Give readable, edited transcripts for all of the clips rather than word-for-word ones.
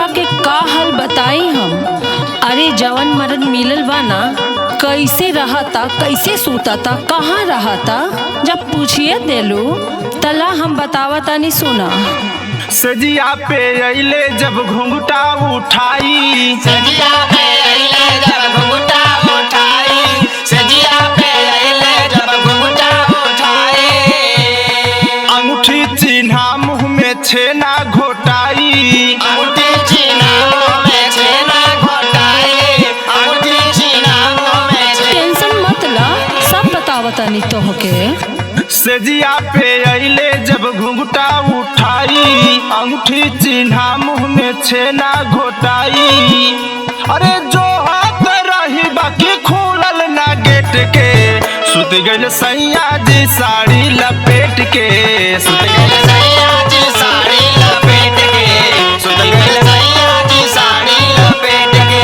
लड़का के का हाल बताई हम। अरे जवन मर्द मिलल बा ना, कैसे रहता, कैसे सूतता, कहाँ रहता, जब पूछिए देलू तला हम बतावा तानी सुना। सजिया पे अइले जब घुंघटा उठाई, सजिया पे अइले जब घुंघटा उठाई, सजिया पे अइले जब घुंघटा उठाई। अंगूठी चिन्हा मुँह में छेना घोटाई, अंगूठी चिन्हा मुँह में छेना घोटाई, अंगूठी चिन्हा मुँह में छेना। टेंशन मत ला, सब बतावा तानी तोहके। सजिया पे अइले जब घुंघटा उठाई, अंगूठी चिन्हा मुँह में छेना घोटाई। अरे जो हाथ रही बाकी खुलल ना गेट के, सुत गइल सैया जी साड़ी लपेट के, सुत गइल सैया जी साड़ी लपेट के, सुत गइल सैया जी साड़ी लपेट के।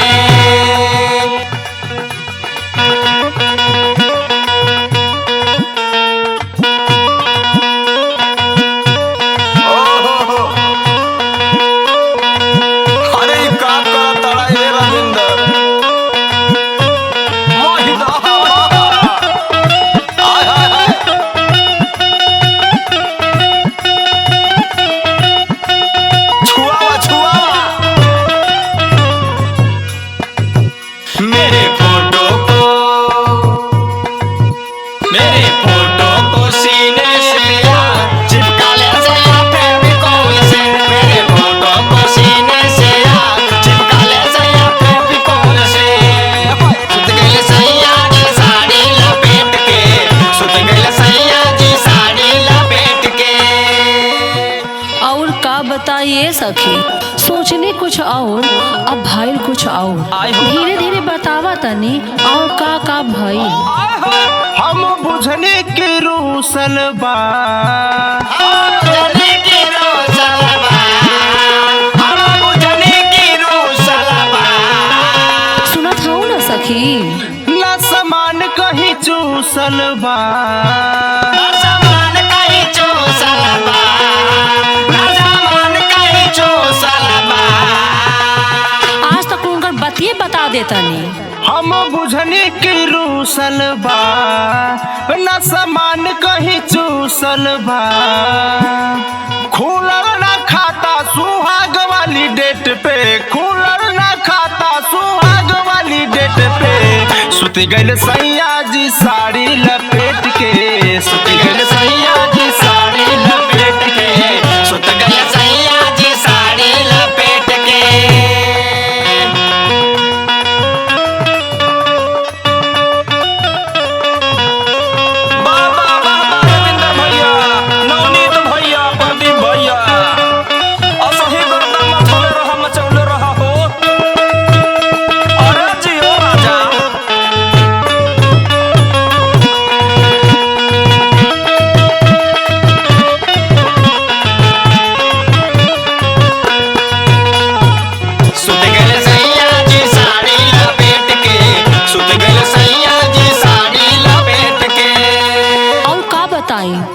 बताइए सखी, सोचने कुछ और अब भइल कुछ और। धीरे धीरे बतावा तनी और का भइल। हम बुझने के रूसल बा, बुझने के रूसल बा, हम बुझने के रूसल बा। सुनत हूँ ना सखी, ना समान कहीं चूसल बा, ना समान कहीं चूसल बा, ना समान कहीं चूसल बा। आज तक उनकर बतिये बता देतनी। हम बुझने की रूसल बा, ना समान कहीं चूसल बा। खुलल ना खाता सुहाग वाली डेट पे, खुलल ना खाता सुहाग वाली डेट पे। सुत गइल सैया जी साड़ी लपेट के, सुत गइल सैया जी साड़ी लपेट के, सुत गइल सैया जी साड़ी लपेट के।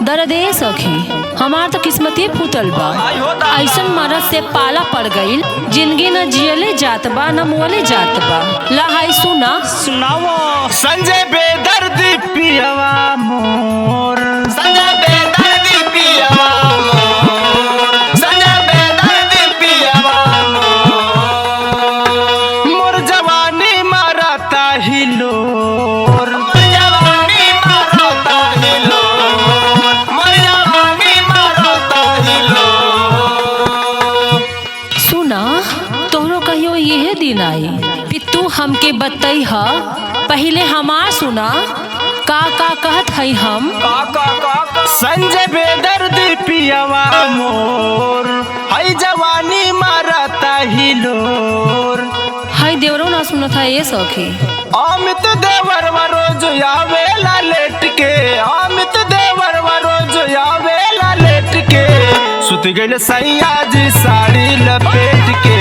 दर्दे सखी, हमार तो किस्मते फूटल बा। ऐसन मरद से पाला पड़ गईल, जिंदगी न जियले जात बा न मुअले जात बा। लहाई सुना सुनाओ। संजय बेदर्दी पियवा मोर, संजय बेदर्दी पियवा मोर, संजय बेदर्दी पियवा मोर। मोर जवानी मारता हिलोर, मोर जवानी मारता हिलोर, मोर जवानी मारता हिलोर। सुना, तोहरो कहियो यह दिन आई कि तू हमके बतई ह। पहले हमार सुना का कहत हई हम। संजय बेदर्दी पियवा मोर, हई जवानी मारता हिलोर। हई देवरो ना सुनत है ये सखी। अमित देवर रोज आवेला लेट के, अमित देवर रोज आवेला लेट के। सुत गइल सैया जी साड़ी लपेट के,